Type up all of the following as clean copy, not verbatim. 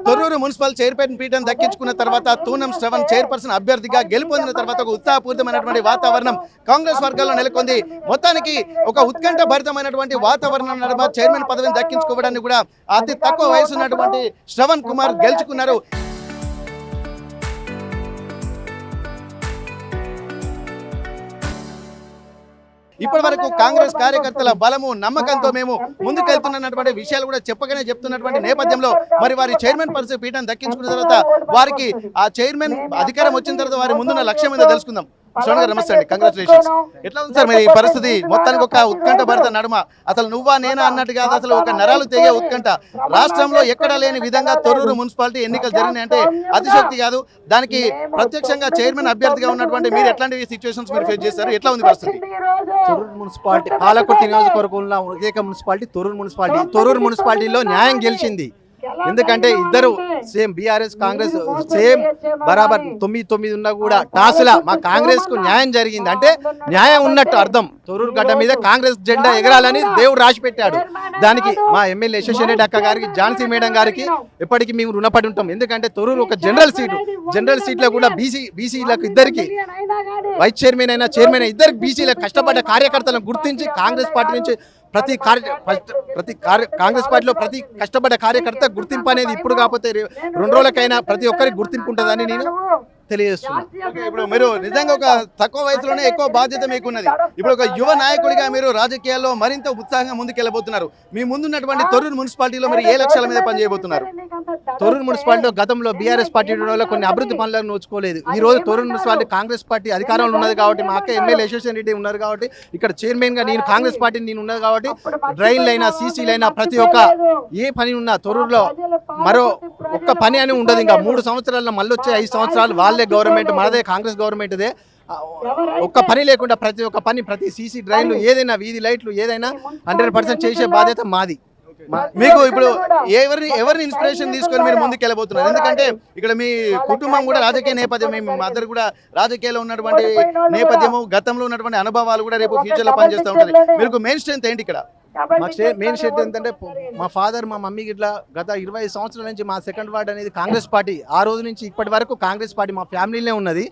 Thorrur municipal chairman పీఠం దక్కించుకున్న తర్వాత తూనం శ్రవణ్ చైర్పర్సన్ అభ్యర్థిగా గెలుపొందిన తర్వాత ఒక ఉత్సాహపూరితమైనటువంటి వాతావరణం కాంగ్రెస్ వర్గాల్లో నెలకొంది. మొత్తానికి ఒక ఉత్కంఠ భరితమైనటువంటి వాతావరణం నడుమ చైర్మన్ పదవిని దక్కించుకోవడానికి కూడా అతి తక్కువ వయసు ఉన్నటువంటి శ్రవణ్ కుమార్ గెలుచుకున్నారు. ఇప్పటి వరకు కాంగ్రెస్ కార్యకర్తల బలము నమ్మకంతో మేము ముందుకెళ్తున్నటువంటి విషయాలు కూడా చెప్పగానే చెప్తున్నటువంటి నేపథ్యంలో మరి వారి చైర్మన్ పరిస్థితి పీఠం దక్కించుకున్న తర్వాత వారికి ఆ చైర్మన్ అధికారం వచ్చిన తర్వాత వారి ముందున్న లక్ష్యం ఏదో తెలుసుకుందాం. శ్రవణ్ గారు నమస్తే అండి, కంగ్రాచులేషన్స్. ఎట్లా ఉంది సార్ మరి ఈ పరిస్థితి? మొత్తానికి ఒక ఉత్కంఠ భరిత నడుమ అసలు నువ్వా నేనా అన్నట్టు కాదు, అసలు ఒక నరాలు తెగే ఉత్కంఠ. రాష్ట్రంలో ఎక్కడా లేని విధంగా తొర్రూరు మున్సిపాలిటీ ఎన్నికలు జరిగినాయంటే అతిశక్తి కాదు. దానికి ప్రత్యక్షంగా చైర్మన్ అభ్యర్థిగా ఉన్నటువంటి మీరు ఎట్లాంటి సిచ్యువేషన్స్ మీరు ఫేస్ చేస్తారు? ఎట్లా ఉంది పరిస్థితి? తొర్రూరు మున్సిపాలిటీ పాలకుర్తి నియోజకవర్గంలో ఏక మున్సిపాలిటీ తొర్రూరు మున్సిపాలిటీలో న్యాయం గెలిచింది. ఎందుకంటే ఇద్దరు సేమ్ బీఆర్ఎస్ కాంగ్రెస్ సేమ్ బరాబర్ 9-9 ఉన్నా కూడా టాస్లా మా కాంగ్రెస్ కు న్యాయం జరిగింది అంటే న్యాయం ఉన్నట్టు అర్థం. తొర్రూరు గడ్డ మీద కాంగ్రెస్ జెండా ఎగరాలని దేవుడు రాసి పెట్టాడు. దానికి మా ఎమ్మెల్యే యశస్విని రెడ్డి అక్క గారికి, ఝాన్సీ మేడం గారికి ఎప్పటికీ మేము రుణపడి ఉంటాం. ఎందుకంటే తొర్రూరు ఒక జనరల్ సీట్లో కూడా బీసీలకు ఇద్దరికి వైస్ చైర్మన్ అయినా చైర్మన్ అయినా ఇద్దరికి బీసీలకు కష్టపడ్డ కార్యకర్తలను గుర్తించి కాంగ్రెస్ పార్టీ నుంచి కాంగ్రెస్ పార్టీలో ప్రతి కష్టపడ్డ కార్యకర్త గుర్తింపు అనేది ఇప్పుడు కాకపోతే 2 రోజులకైనా ప్రతి ఒక్కరికి గుర్తింపు ఉంటుందని నేను తెలియజేస్తున్నాను. ఇప్పుడు మీరు నిజంగా ఒక తక్కువ వయసులోనే ఎక్కువ బాధ్యత మీకున్నది. ఇప్పుడు ఒక యువ నాయకుడిగా మీరు రాజకీయాల్లో మరింత ఉత్సాహంగా ముందుకెళ్ళబోతున్నారు. మీ ముందున్నటువంటి తొర్రూరు మున్సిపాలిటీలో మీరు ఏ లక్ష్యాల మీద పనిచేయబోతున్నారు? తొర్రూరు మున్సిపాలిటీలో గతంలో బీఆర్ఎస్ పార్టీ కొన్ని అభివృద్ధి పనులను నోచుకోలేదు. ఈ రోజు తొర్రూరు మున్సిపాలిటీ కాంగ్రెస్ పార్టీ అధికారంలో ఉన్నది కాబట్టి, మా అక్క ఎమ్మెల్యే యశస్విని రెడ్డి ఉన్నారు కాబట్టి, ఇక్కడ చైర్మన్ గా నేను కాంగ్రెస్ పార్టీ నేను ఉన్నది కాబట్టి డ్రైన్లైనా సీసీలైనా ప్రతి ఒక్క ఏ పని ఉన్నా తొర్రూరులో మరో ఒక్క పని అని ఉండదు. ఇంకా 3 సంవత్సరాల్లో మళ్ళీ వచ్చే 5 సంవత్సరాలు వాళ్ళే గవర్నమెంట్, మనదే కాంగ్రెస్ గవర్నమెంట్దే. ఒక్క పని లేకుండా ప్రతి ఒక్క పని, ప్రతి సీసీ డ్రైన్లు ఏదైనా వీధి లైట్లు ఏదైనా 100% చేసే బాధ్యత మాది. మీకు ఇప్పుడు ఎవరిని ఇన్స్పిరేషన్ తీసుకొని మీరు ముందుకు వెళ్ళబోతున్నారు? ఎందుకంటే ఇక్కడ మీ కుటుంబం కూడా రాజకీయ నేపథ్యం, మీ మదర్ కూడా రాజకీయాల్లో ఉన్నటువంటి నేపథ్యము, గతంలో ఉన్నటువంటి అనుభవాలు కూడా రేపు ఫ్యూచర్ లో పనిచేస్తూ ఉంటుంది. మీకు మెయిన్ స్ట్రెంత్ ఏంటి ఇక్కడ? మెయిన్ షెడ్ ఏంటంటే మా ఫాదర్ మా మమ్మీకి ఇట్లా గత 20 సంవత్సరాల నుంచి మా సెకండ్ వార్డ్ అనేది కాంగ్రెస్ పార్టీ. ఆ రోజు నుంచి ఇప్పటి వరకు కాంగ్రెస్ పార్టీ మా ఫ్యామిలీనే ఉన్నది.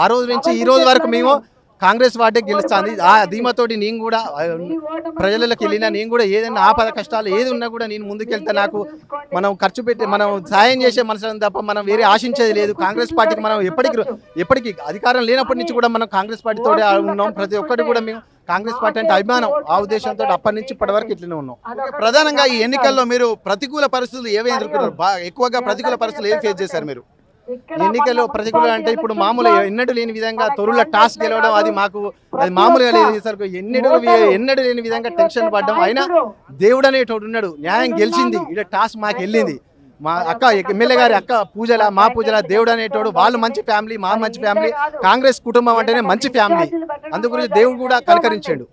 ఆ రోజు నుంచి ఈ రోజు వరకు మేము కాంగ్రెస్ పార్టీ గెలుస్తుంది. ఆ ధీమతోటి నేను కూడా ప్రజలకు వెళ్ళినా, నేను కూడా ఏదైనా ఆపద కష్టాలు ఏది ఉన్నా కూడా నేను ముందుకెళ్తా. నాకు మనం ఖర్చు పెట్టి మనం సాయం చేసే మనసు తప్ప మనం వేరే ఆశించేది లేదు. కాంగ్రెస్ పార్టీకి మనం ఎప్పటికీ అధికారం లేనప్పటి నుంచి కూడా మనం కాంగ్రెస్ పార్టీతో ఉన్నాం. ప్రతి ఒక్కటి కూడా మేము కాంగ్రెస్ పార్టీ అంటే అభిమానం, ఆ ఉద్దేశంతో అప్పటి నుంచి ఇప్పటి వరకు ఇట్లనే ఉన్నాం. ప్రధానంగా ఈ ఎన్నికల్లో మీరు ప్రతికూల పరిస్థితులు ఏవే ఎదుర్కొన్నారు? ఎక్కువగా ప్రతికూల పరిస్థితులు ఏం ఫేస్ చేశారు మీరు? ఎన్నికల్లో ప్రతికూల అంటే ఇప్పుడు మామూలు ఎన్నడూ లేని విధంగా తొర్రూరులో టాస్క్ గెలవడం అది మామూలుగా లేదు సార్. ఎన్నడూ లేని విధంగా టెన్షన్ పడ్డాం. అయినా దేవుడు అనేటోడు ఉన్నాడు, న్యాయం గెలిచింది. ఇక్కడ టాస్క్ మాకు వెళ్ళింది. మా అక్క ఎమ్మెల్యే గారి అక్క మా పూజల దేవుడు అనేటోడు. వాళ్ళు మంచి ఫ్యామిలీ, మా మంచి ఫ్యామిలీ. కాంగ్రెస్ కుటుంబం అంటేనే మంచి ఫ్యామిలీ. అందుగురించి దేవుడు కూడా కలకరించాడు.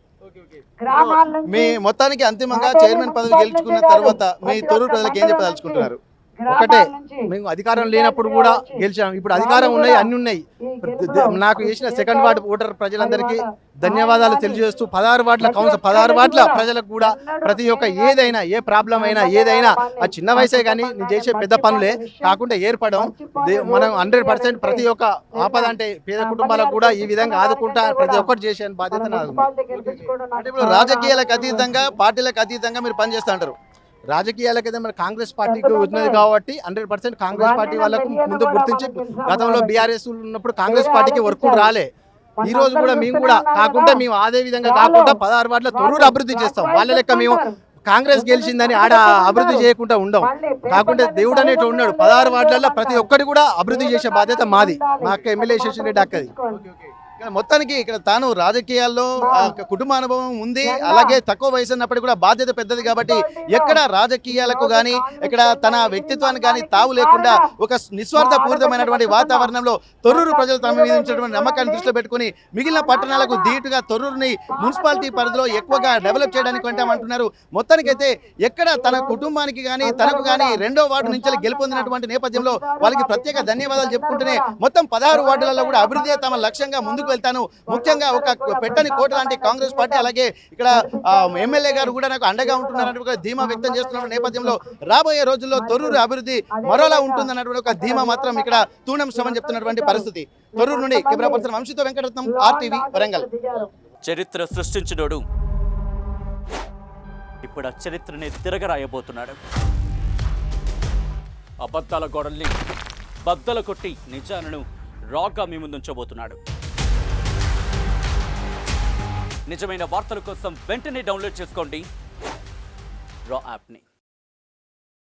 మీ మొత్తానికి అంతిమంగా చైర్మన్ పదవి గెలుచుకున్న తర్వాత మీ తొర్రూరు ప్రజలకు ఏం చెప్పదలుచుకుంటున్నారు? ఒకటే, మేము అధికారం లేనప్పుడు కూడా గెలిచాం. ఇప్పుడు అధికారం ఉన్నాయి, అన్ని ఉన్నాయి. నాకు చేసిన సెకండ్ వార్డు ఓటర్ ప్రజలందరికీ ధన్యవాదాలు తెలియజేస్తూ 16 వార్డుల ప్రజలకు కూడా ప్రతి ఒక్క ఏదైనా ఏ ప్రాబ్లం అయినా ఏదైనా ఆ చిన్న వయసే కానీ నేను చేసే పెద్ద పనులే కాకుండా ఏర్పడడం మనం 100% ప్రతి ఒక్క ఆపద అంటే పేద కుటుంబాలకు కూడా ఈ విధంగా ఆదుకుంటా ప్రతి ఒక్కటి చేసే బాధ్యత నాకు. ఇప్పుడు రాజకీయాలకు అతీతంగా, పార్టీలకు అతీతంగా మీరు పనిచేస్తూ ఉంటారు. రాజకీయాలకైతే మన కాంగ్రెస్ పార్టీకి ఉన్నది కాబట్టి 100% కాంగ్రెస్ పార్టీ వాళ్ళకు ముందు గుర్తించి, గతంలో బీఆర్ఎస్ ఉన్నప్పుడు కాంగ్రెస్ పార్టీకి వర్క్ రాలే. ఈ రోజు కూడా మేము కూడా కాకుండా మేము అదే విధంగా కాకుండా 16 వార్డుల తొర్రూరు అభివృద్ధి చేస్తాం. వాళ్ళ లెక్క మేము కాంగ్రెస్ గెలిచిందని ఆడ అభివృద్ధి చేయకుండా ఉండం. కాకుండా దేవుడు అనేటి ఉన్నాడు. 16 వార్డులలో ప్రతి ఒక్కటి కూడా అభివృద్ధి చేసే బాధ్యత మాది. మా అక్క ఎమ్మెల్యే యశస్విని రెడ్డి అక్కది. మొత్తానికి ఇక్కడ తాను రాజకీయాల్లో కుటుంబ అనుభవం ఉంది, అలాగే తక్కువ వయసు ఉన్నప్పటికీ కూడా బాధ్యత పెద్దది కాబట్టి ఎక్కడ రాజకీయాలకు కానీ ఎక్కడ తన వ్యక్తిత్వానికి కానీ తావు లేకుండా ఒక నిస్వార్థపూరితమైనటువంటి వాతావరణంలో తొర్రూరు ప్రజలు తమ మీద ఉంచినటువంటి నమ్మకాన్ని దృష్టిలో పెట్టుకుని మిగిలిన పట్టణాలకు ధీటుగా తొర్రూరుని మున్సిపాలిటీ పరిధిలో ఎక్కువగా డెవలప్ చేయడానికి అంటున్నారు. మొత్తానికైతే ఎక్కడ తన కుటుంబానికి కానీ తనకు కానీ 2వ వార్డు నుంచి గెలుపొందినటువంటి నేపథ్యంలో వాళ్ళకి ప్రత్యేక ధన్యవాదాలు చెప్పుకుంటూనే మొత్తం 16 వార్డులలో కూడా అభివృద్ధి తమ లక్ష్యంగా ముందుకు వెళ్తాను. ముఖ్యంగా ఒక పెట్టని కోట లాంటి కాంగ్రెస్ పార్టీ అలాగే ఇక్కడ ఎమ్మెల్యే గారు కూడా నాకు అండగా ఉంటున్నారని ఒక ధీమా వ్యక్తం చేస్తున్న నేపథ్యంలో రాబోయే రోజుల్లో తొర్రూరు అభివృద్ధి మరోలా ఉంటుందన్నటువంటి ఒక ధీమా మాత్రం ఇక్కడ తూణంసమని చెప్తున్నటువంటి పరిస్థితి. తొర్రూరు నుండి కెమెరా పర్సన్ వంశీతో వెంకటరత్నం, RTV వరంగల్. చరిత్ర సృష్టించినోడు ఇప్పుడు ఆ చరిత్రని తిరగరాయబోతున్నాడు. అబద్ధాల గోడల్ని బద్దలు కొట్టి నిజాలను రాగా మీ ముందుంచబోతున్నాడు. నిజమైన వార్తల కోసం వెంటనే డౌన్లోడ్ చేసుకోండి రా యాప్ని.